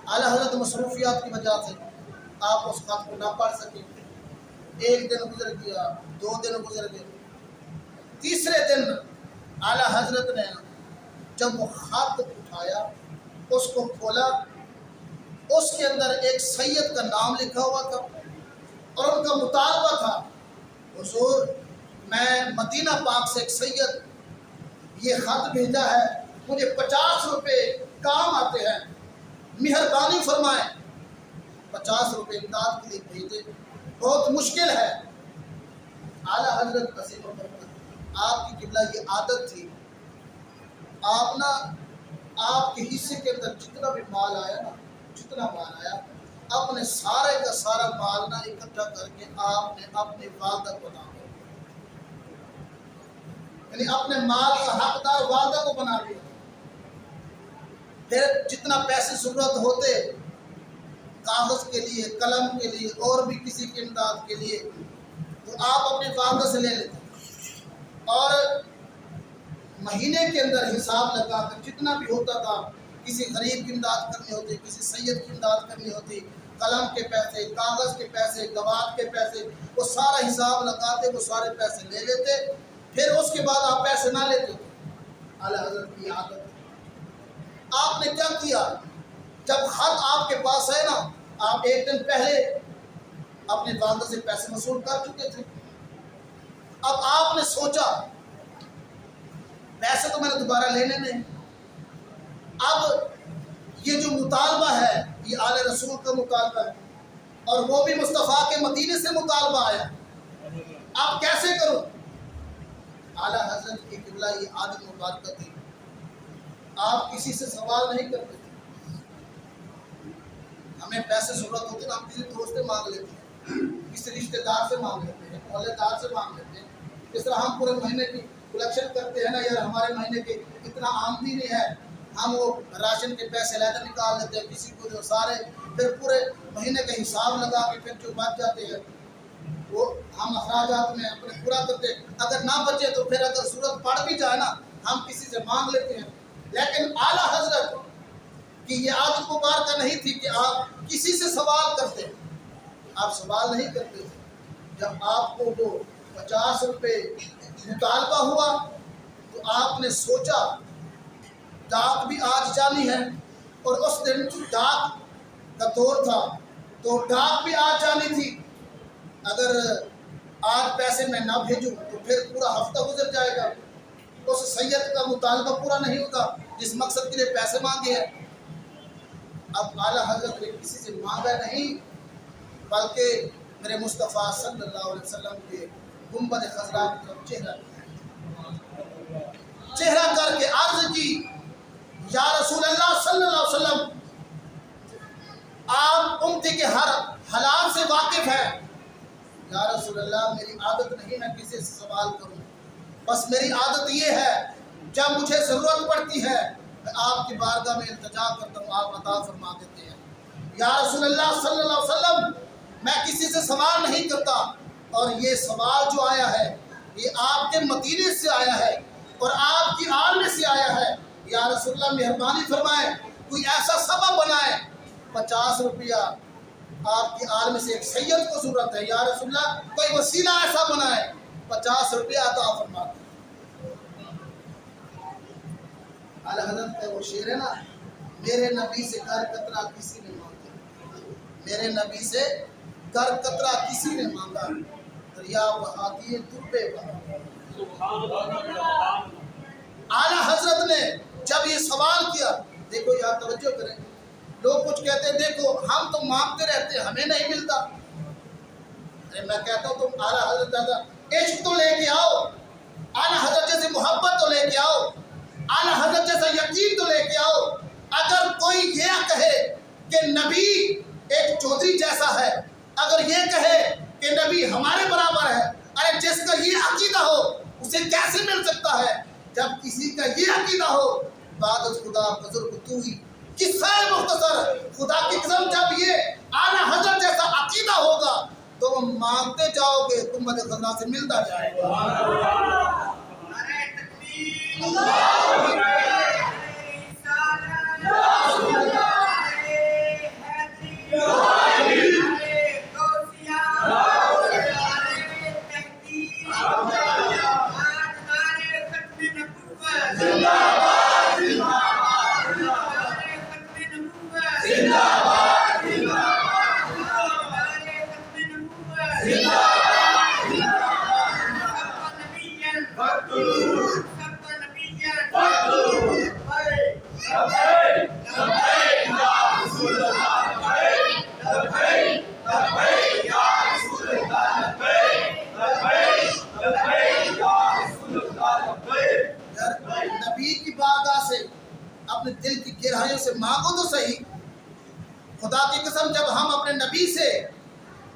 اعلیٰ حضرت مصروفیات کی وجہ سے آپ اس خط کو نہ پڑھ سکے. ایک دن گزر گیا، 2 دن گزر گئے، تیسرے دن اعلیٰ حضرت نے جب وہ خط اٹھایا، اس کو کھولا، اس کے اندر ایک سید کا نام لکھا ہوا تھا اور ان کا مطالبہ تھا، حضور میں مدینہ پاک سے ایک سید یہ خط بھیجا ہے، مجھے 50 روپے کام آتے ہیں، مہربانی فرمائیں 50 روپے امداد کے لیے بھیجے، بہت مشکل ہے. اعلیٰ حضرت عظیم البرکت آپ کی قبلہ یہ عادت تھی، آپ نا آپ کے حصے کے اندر جتنا بھی مال آیا نا، جتنا مال آیا اپنے سارے کا سارا مال نا اکٹھا کر کے آپ نے اپنے والدہ کو بنا دیا، یعنی اپنے مال کا حقدار والدہ کو بنا دیا. پھر جتنا پیسے ضرورت ہوتے کاغذ کے لیے، قلم کے لیے، اور بھی کسی کی امداد کے لیے، تو آپ اپنے والدہ سے لے لیتے اور مہینے کے اندر حساب لگا کر جتنا بھی ہوتا تھا، کسی غریب کی امداد کرنی ہوتی، کسی سید کی امداد کرنی ہوتی، قلم کے پیسے، کاغذ کے پیسے، گواہ کے پیسے، وہ سارا حساب لگاتے، وہ سارے پیسے لے لیتے. پھر اس کے بعد آپ پیسے نہ لیتے تھے. اعلیٰ حضرت کی عادت. آپ نے کیا کیا؟ جب خط آپ کے پاس ہے نا، آپ ایک دن پہلے اپنے والدہ سے پیسے وصول کر چکے تھے. اب آپ نے سوچا پیسے تو میں نے دوبارہ لینے نہیں، اب یہ جو مطالبہ ہے یہ آل رسول کا مطالبہ ہے اور وہ بھی مصطفیٰ کے مدینے سے مطالبہ آیا، اب کیسے کروں؟ اعلیٰ حضرت کی قبلہ یہ عادت مبارکہ تھی، آپ کسی سے سوال نہیں کرتے تھے. ہمیں پیسے ضرورت ہوتے ہیں ہم کسی دوست سے مانگ لیتے ہیں، کسی رشتہ دار سے مانگ لیتے ہیں، محلے دار سے مانگ لیتے ہیں. اس طرح ہم پورے مہینے کی کلیکشن کرتے ہیں نا، یار ہمارے مہینے کے اتنا آمدنی نہیں ہے، ہم وہ راشن کے پیسے علیحدہ نکال لیتے ہیں کسی کو جو سارے، پھر پورے مہینے کا حساب لگا کے پھر جو بچ جاتے ہیں وہ ہم اخراجات میں اپنے پورا کرتے ہیں. اگر نہ بچے تو پھر اگر ضرورت پڑ بھی جائے نا ہم کسی سے مانگ لیتے ہیں. لیکن اعلیٰ حضرت کی یہ عادت مبارکہ نہیں تھی کہ آپ کسی سے سوال کرتے، آپ سوال نہیں کرتے تھے. جب آپ کو وہ 50 روپے مطالبہ ہوا تو آپ نے سوچا ڈاک بھی آج جانی ہے اور اس دن ڈاک کا دور تھا تو ڈاک بھی آج جانی تھی. اگر آج پیسے میں نہ بھیجوں تو پھر پورا ہفتہ گزر جائے گا، اس سید کا مطالبہ پورا نہیں ہوگا جس مقصد کے لیے پیسے مانگے ہیں. اب اعلیٰ حضرت نے کسی سے مانگا نہیں بلکہ میرے مصطفیٰ صلی اللہ علیہ وسلم کے گنبد خضرا کی طرف چہرہ کر کے عرض کی، یا رسول اللہ صلی اللہ علیہ وسلم آپ امتی کے ہر حلال سے واقف ہیں. یا رسول اللہ میری عادت نہیں میں کسی سے سوال کروں، بس میری عادت یہ ہے جب مجھے ضرورت پڑتی ہے میں آپ کی بارگاہ میں التجا کرتا ہوں، آپ عطا فرما دیتے ہیں. یا رسول اللہ صلی اللہ علیہ وسلم میں کسی سے سوال نہیں کرتا اور یہ سوال جو آیا ہے یہ آپ کے مدینے سے آیا ہے اور آپ کی آل میں سے آیا ہے. یا رسول اللہ مہربانی فرمائیں کوئی ایسا سبب بنائے، 50 روپیہ آپ کی آل میں سے ایک سید کو ضرورت ہے، یا رسول اللہ کوئی وسیلہ ایسا بنائے 50 روپیہ عطا فرما دیں. اعلیٰ حضرت کا وہ شعر ہے نا، میرے نبی سے کر قطرہ کسی نے مانگا، میرے نبی سے کر قطرہ کسی نے مانگا، دریا بہاتی تربے بہا. اعلیٰ حضرت نے جب یہ سوال کیا، دیکھو یہاں توجہ کریں، لوگ کچھ کہتے ہیں دیکھو ہم تو مانگتے رہتے ہیں ہمیں نہیں ملتا. ارے میں کہتا ہوں تم اعلیٰ حضرت جیسا عشق تو لے کے آؤ، اعلیٰ حضرت جیسی محبت تو لے کے آؤ، اعلیٰ حضرت جیسا یقین تو لے کے آؤ. اگر کوئی یہ کہے کہ نبی ایک چودھری جیسا ہے، اگر یہ کہے کہ نبی ہمارے برابر ہے، ارے جس کا یہ عقیدہ ہو اسے کیسے مل سکتا ہے؟ جب کسی کا یہ عقیدہ ہو بعد از خدا بزرگ تو ہی. قصہ مختصر خدا کی قسم جب یہ اعلیٰ حضرت جیسا عقیدہ ہوگا تو مانگتے جاؤ گے گنبد خضرا سے ملتا جائے گا. खुदा की कसम जब हम अपने नबी से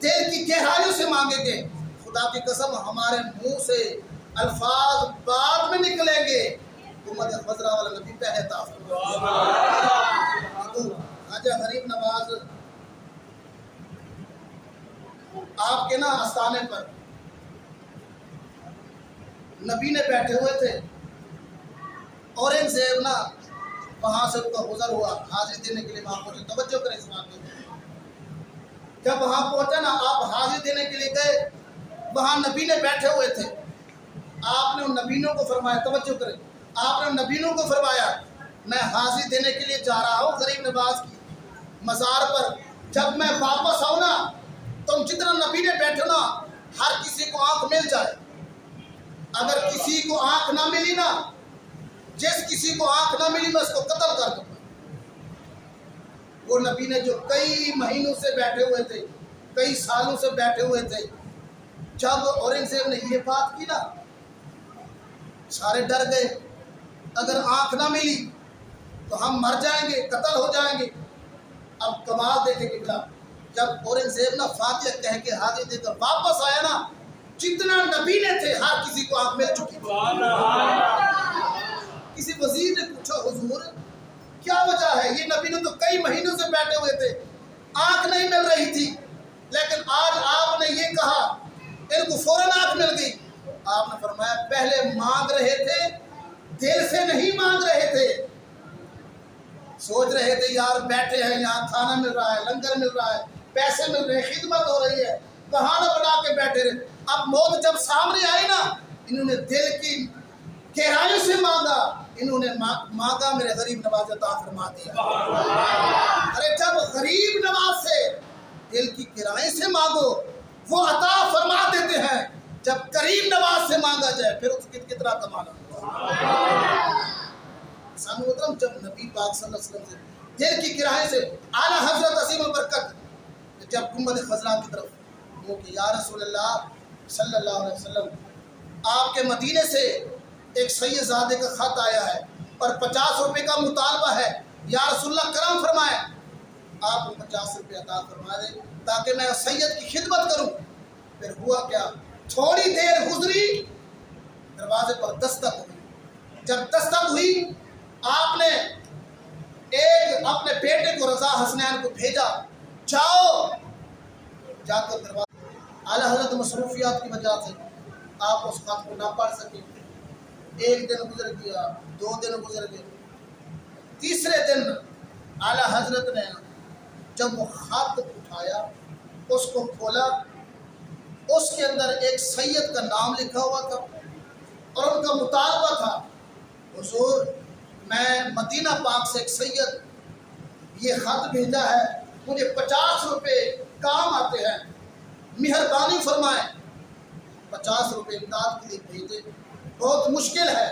दिल की गहराइयों से मांगेंगे, खुदा की कसम हमारे मुंह से अल्फाज बाद में निकलेंगे, उम्मत खजरा वाला नबी पहले था। खाजा गरीब नवाज आपके ना आस्थाने पर नबी ने बैठे हुए थे, औरंगजेब ना वहां से उनका गुजर हुआ, हाजिरी देने के लिए वहां पहुंचे। तवज्जो करें इस बात पे, जब वहां पहुंचा ना, आप हाजिरी देने के लिए गए, वहां नबी ने बैठे हुए थे, आपने उन नबीनों को फरमाया, तवज्जो करें, आपने उन नबीनों को फरमाया मैं हाजिरी देने के लिए जा रहा हूँ गरीब नवाज की मज़ार पर, जब मैं वापस आऊँ ना, तुम जितना नबी ने बैठो ना, हर किसी को आंख मिल जाए। अगर किसी को आंख ना मिली ना, जिस किसी को आंख ना मिली मैं उसको कत्ल कर दूंगा। वो नबी ने जो कई महीनों से बैठे हुए थे, कई सालों से बैठे हुए थे, जब औरंगजेब ने ये बात की ना, सारे डर गए, अगर आंख ना मिली तो हम मर जाएंगे, कत्ल हो जाएंगे। अब कमाल देखे किबला, जब औरंगजेब ना फातिहा कह के हाजिर देकर वापस आया ना, जितना नबी ने थे हर किसी को आंख मिल चुकी थी। किसी वजीर ने पूछा हुजूर क्या वजह है, ये नबी ने तो कई महीनों से बैठे हुए थे, आंख नहीं मिल रही थी, लेकिन आज आपने ये कहा इनको फौरन आंख मिल गई। आपने फरमाया पहले मांग रहे थे, दिल से नहीं मांग रहे थे, सोच रहे थे यार बैठे हैं यहाँ, खाना मिल रहा है, लंगर मिल रहा है, पैसे मिल रहे हैं, खिदमत हो रही है, बहाना बना के बैठे रहे। अब मौत जब सामने आई ना, इन्होंने दिल की गहराई से मांगा, इन्होंने मांगा, मेरे गरीब नवाज अता फरमा दिया। अरे जब गरीब नवाज से दिल की गहराई से मांगो वो अता फरमा देते हैं, जब करीम नवाज से मांगा जाए फिर उसकी कितना कमाल होगा। जब नबी पाक सल्लल्लाहु अलैहि वसल्लम से दिल की गहराई से आला हजरत असीम बरकत जब गुंबद खजरा की तरफ वो कि या रसूल अल्लाह सल्लल्लाहु अलैहि वसल्लम, आपके मदीने से एक सैयदजादे का खत आया है और 50 रुपए का मुतालबा है, या रसूलल्लाह करम फरमाए, आप 50 रुपये अता फरमा दें ताकि मैं सैयद की खिदमत करूं। फिर हुआ क्या, थोड़ी देर गुजरी, दरवाजे पर दस्तक हुई। जब दस्तक हुई, आपने एक अपने बेटे को रजा हसनैन को भेजा, जाओ जाकर दरवाजा। आला हजरत मसरूफियात की वजह से आप उस खत को ना पढ़ सके। एक दिन गुजर गया, 2 दिन गुजर गए, तीसरे दिन आला हजरत ने जब वो खत उठाया, उसको खोला, उसके अंदर एक सैयद का नाम लिखा हुआ था और उनका मुतालबा था, हुजूर मैं मदीना पाक से एक सैयद ये खत भेजा है, मुझे 50 रुपये काम आते हैं, मेहरबानी फरमाएं, 50 रुपये इमदाद के लिए भेजे, बहुत मुश्किल है।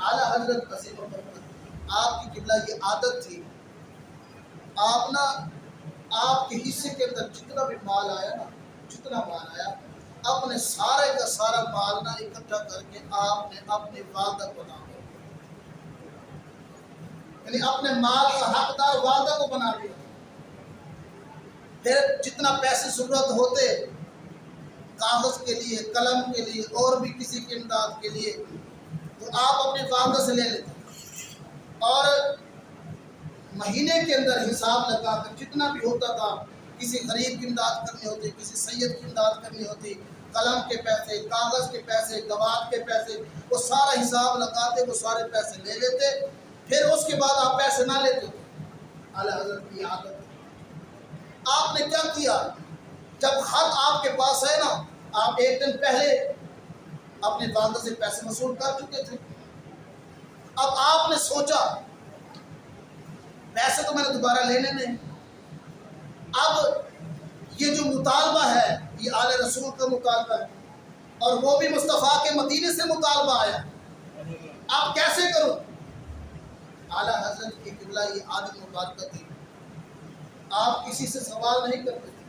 आला हजरत असीम बरकत आपकी किबला ये आदत थी, आप ना आपके हिस्से के अंदर जितना भी माल आया ना, जितना माल आया, अपने सारे का सारा माल ना इकट्ठा करके आपने अपनी वालदा को बना दिया, यानी अपने माल का हकदार वालदा को बना दिया। फिर जितना पैसे जरूरत होते कागज के लिए, कलम के लिए और भी किसी की इमदाद के लिए, तो आप अपनी वालदा से ले लेते और महीने के अंदर हिसाब लगाकर जितना भी होता था, किसी गरीब की इमदाद करनी होती, किसी सैयद की इमदाद करनी होती, कलम के पैसे, कागज़ के पैसे, गवाह के पैसे, वो सारा हिसाब लगाते, वो सारे पैसे ले लेते, फिर उसके बाद आप पैसे ना लेते। आला हज़रत की आदत। आपने क्या किया, जब खत आपके पास है ना, आप एक दिन पहले अपने वालदा से पैसे वसूल कर चुके थे। अब आपने सोचा पैसे तो मैंने दोबारा लेने नहीं, अब ये जो मुतालबा है ये आले रसूल का मुतालबा है और वो भी मुस्तफ़ा के मदीने से मुतालबा आया, अब कैसे करूं। आला हज़रत की किबला ये आदत मुबारक थी, आप किसी से सवाल नहीं करते थे।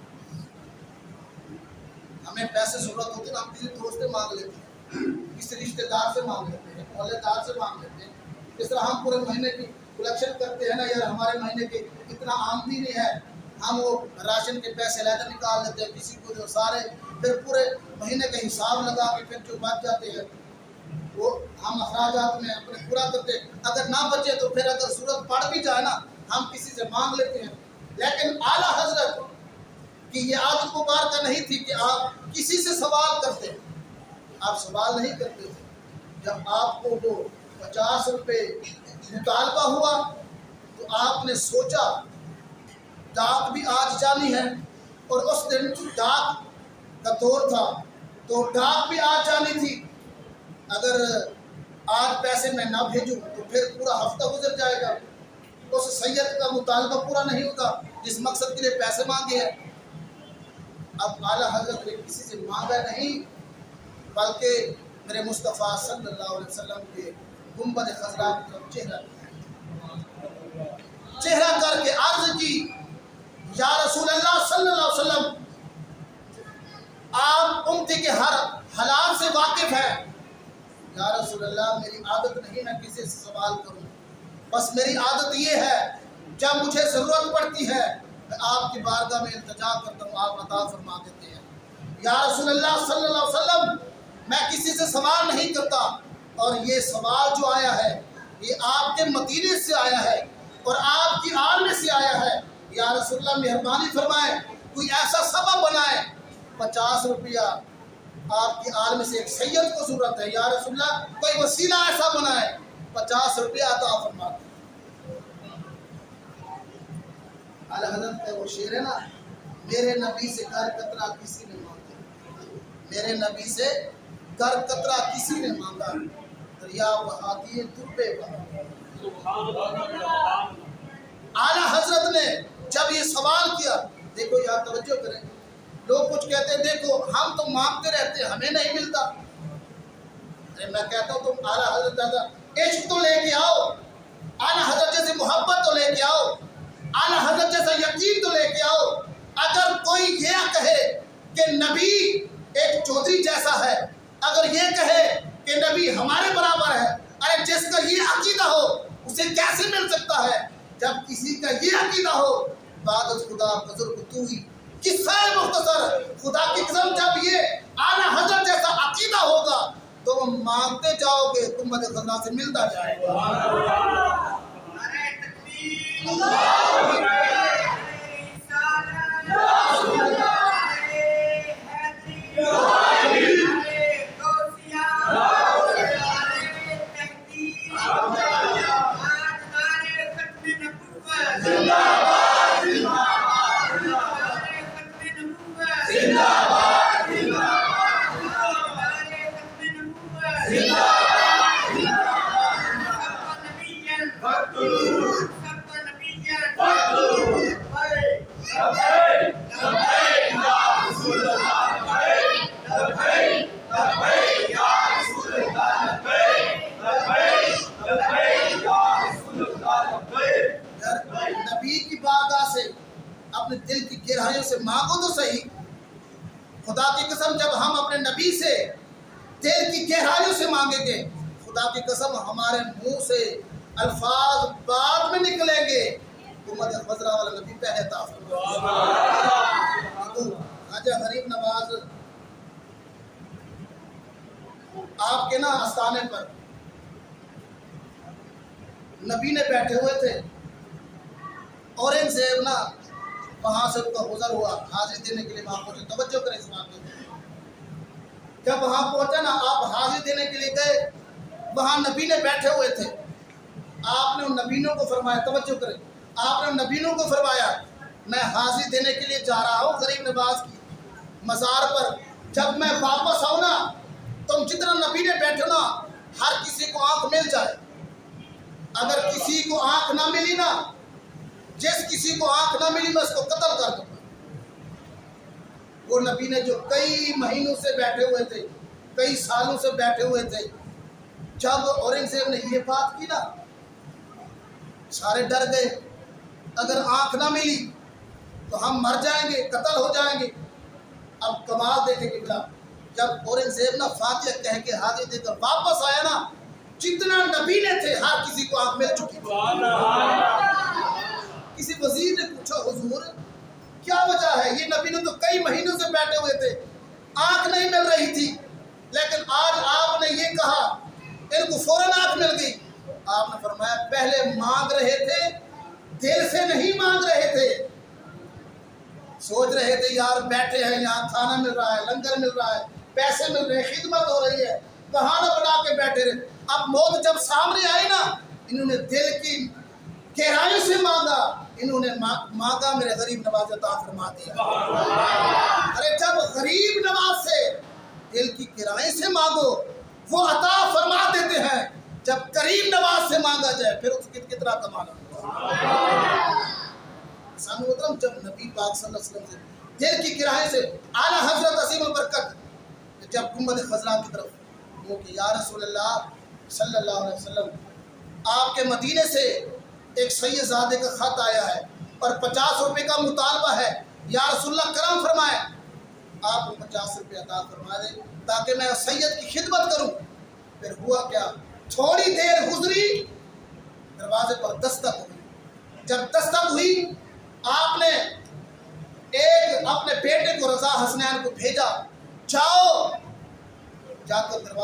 हमें पैसे जरूरत होती है, हम किसी दोस्त से मांग लेते हैं, किसी रिश्तेदार से मांग लेते हैं, मोहल्लेदार से मांग लेते हैं। इस तरह हम पूरे महीने की कलेक्शन करते हैं ना यार, हमारे महीने के इतना आमदनी है, हम वो राशन के पैसे लेकर निकाल देते हैं किसी को, जो सारे फिर पूरे महीने का हिसाब लगा के फिर जो बच जाते हैं वो हम अखराजात में अपने पूरा करते हैं। अगर ना बचे तो फिर अगर सूरत पड़ भी जाए ना हम किसी से मांग लेते हैं। लेकिन आला हजरत की ये आदत मुबारक नहीं थी कि आप किसी से सवाल करते, आप सवाल नहीं करते थे। जब आपको वो 50 रुपये मुतालबा हुआ तो आपने सोचा डाक भी आज जानी है और उस दिन डाक का दौर था तो डाक भी आज जानी थी। अगर आज पैसे मैं ना भेजूं तो फिर पूरा हफ्ता गुजर जाएगा, उस सैयद का मुतालबा पूरा नहीं होगा जिस मकसद के लिए पैसे मांगे हैं। अब आला हजरत ने किसी से मांगा नहीं बल्कि मेरे मुस्तफ़ा सल्लल्लाहु अलैहि वसल्लम के गुंबद खज़रा की तरफ चेहरा करके अर्ज की, या रसूल अल्लाह सल्लल्लाहु अलैहि वसल्लम, आप उम्मती के हर हालात से वाकिफ है। या रसूल अल्लाह, मेरी आदत नहीं मैं किसी से सवाल करूं, बस मेरी आदत ये है जब मुझे ज़रूरत पड़ती है मैं आपकी बारगाह में इल्तिजा करता हूँ, आप अता फरमा देते हैं। या रसूल अल्लाह सल्लल्लाहु अलैहि वसल्लम, मैं किसी से सवाल नहीं करता और ये सवाल जो आया है ये आपके मदीने से आया है और आपकी आल में से आया है। या रसूलल्लाह, मेहरबानी फरमाए कोई ऐसा सबब बनाए, 50 रुपया आपकी आल में से एक सैयद को ज़रूरत है, या रसूलल्लाह कोई वसीला ऐसा बनाए 50 रुपया अता फरमा। आला हज़रत का वो शेर है ना, मेरे नबी से कर कतरा किसी ने मांगा, मेरे नबी से कर कतरा किसी ने मांगा, दरिया बहाती है तुर्बे आला हजरत ने जब ये सवाल किया, देखो यार तवज्जो करें, लोग कुछ कहते हैं देखो हम तो मांगते रहते हैं हमें नहीं मिलता। अरे मैं कहता हूँ तुम आला हजरत जैसा इश्क तो लेके आओ, आला हजरत जैसे मोहब्बत तो लेके आओ, आला हजरत जैसा यकीन तो लेके आओ। अगर कोई ये कहे कि नबी एक चौधरी जैसा है, अगर ये कहे कि नबी हमारे बराबर है, अरे जिसका ये अकीदा हो उसे कैसे मिल सकता है? जब किसी का ये अकीदा हो, इबादत खुदा बुजुर्ग तू ही, किस्सा मुख्तसर खुदा की कसम, जब ये आला हजरत जैसा अकीदा होगा तो वो मांगते जाओगे तुम मदद खुदा से मिलता जाएगा। नबी की बारगाह से अपने दिल की गहराइयों से मांगो तो सही। खुदा की कसम जब हम अपने नबी से दिल की गहराइयों से मांगेंगे, खुदा की कसम हमारे मुंह से अल्फाज बाद में निकलेंगे, उम्मत खज़रा वाला नबी पहले खाजा गरीब नवाज आपके ना आस्थाने पर नबी ने बैठे हुए थे, औरंगजेब ना वहाँ से उनका गुजर हुआ, हाजिरी देने के लिए वहाँ पहुँचे। तवज्जो करें इस बात पे, जब वहाँ पहुँचा ना आप हाजिरी देने के लिए गए, वहाँ नबी ने बैठे हुए थे, आपने उन नबीनों को फरमाया, तवज्जो करें, आपने उन नबीनों को फरमाया मैं हाजिरी देने के लिए जा रहा हूँ गरीब नवाज की मज़ार पर, जब मैं वापस आऊँ ना तुम जितना नबी ने बैठो ना हर किसी को आँख मिल जाए। अगर किसी को आँख ना मिली ना, जिस किसी को आँख ना मिली मैं उसको कत्ल कर दूंगा। वो नबी ने जो कई महीनों से बैठे हुए थे, कई सालों से बैठे हुए थे, जब औरंगजेब ने ये बात की ना सारे डर गए, अगर आँख ना मिली तो हम मर जाएंगे, कत्ल हो जाएंगे। अब कमाल देखे कितना, जब औरंगजेब ना फातिहा कह के हाजिर देकर वापस आया ना जितना नबी ने थे हर किसी को आंख मिल चुकी थी। किसी वजीर ने पूछा हुजूर क्या वजह है, ये नबी ने तो कई महीनों से बैठे हुए थे, आंख नहीं मिल रही थी, लेकिन आज आपने ये कहा इनको फौरन आंख मिल गई। आपने फरमाया पहले मांग रहे थे, दिल से नहीं मांग रहे थे, सोच रहे थे यार बैठे हैं यहाँ, खाना मिल रहा है, लंगर मिल रहा है, पैसे मिल रहे हैं, खिदमत हो रही है, बहाना बना के बैठे रहे। अब मौत जब सामने आई ना, इन्होंने दिल की गहराई से मांगा, इन्होंने मांगा मेरे गरीब नवाज अता फरमा दिया। अरे जब गरीब नवाज से दिल की गहराई से मांगो वो अता फरमा देते हैं, जब करीम नवाज से मांगा जाए फिर उसकी कितना कमाना। जब नबी पाक सल्लल्लाहु अलैहि वसल्लम से दिल की गहराई से आला हजरत असीम बरकत जब गुंबद खजरा की तरफ वो कि या रसूलल्लाह सल्लल्लाहु अलैहि वसल्लम आपके मदीने से एक सैयदजादे का खत आया है और 50 रुपए का मुतालबा है, या रसूलल्लाह करम फरमाए आप 50 रुपये अता फरमा दें ताकि मैं सैयद की खिदमत करूं। फिर हुआ क्या, थोड़ी देर गुजरी, दरवाजे पर दस्तक हुई। जब दस्तक हुई आपने एक अपने बेटे को रजा हसनैन को भेजा, जाओ जाकर दरवाजा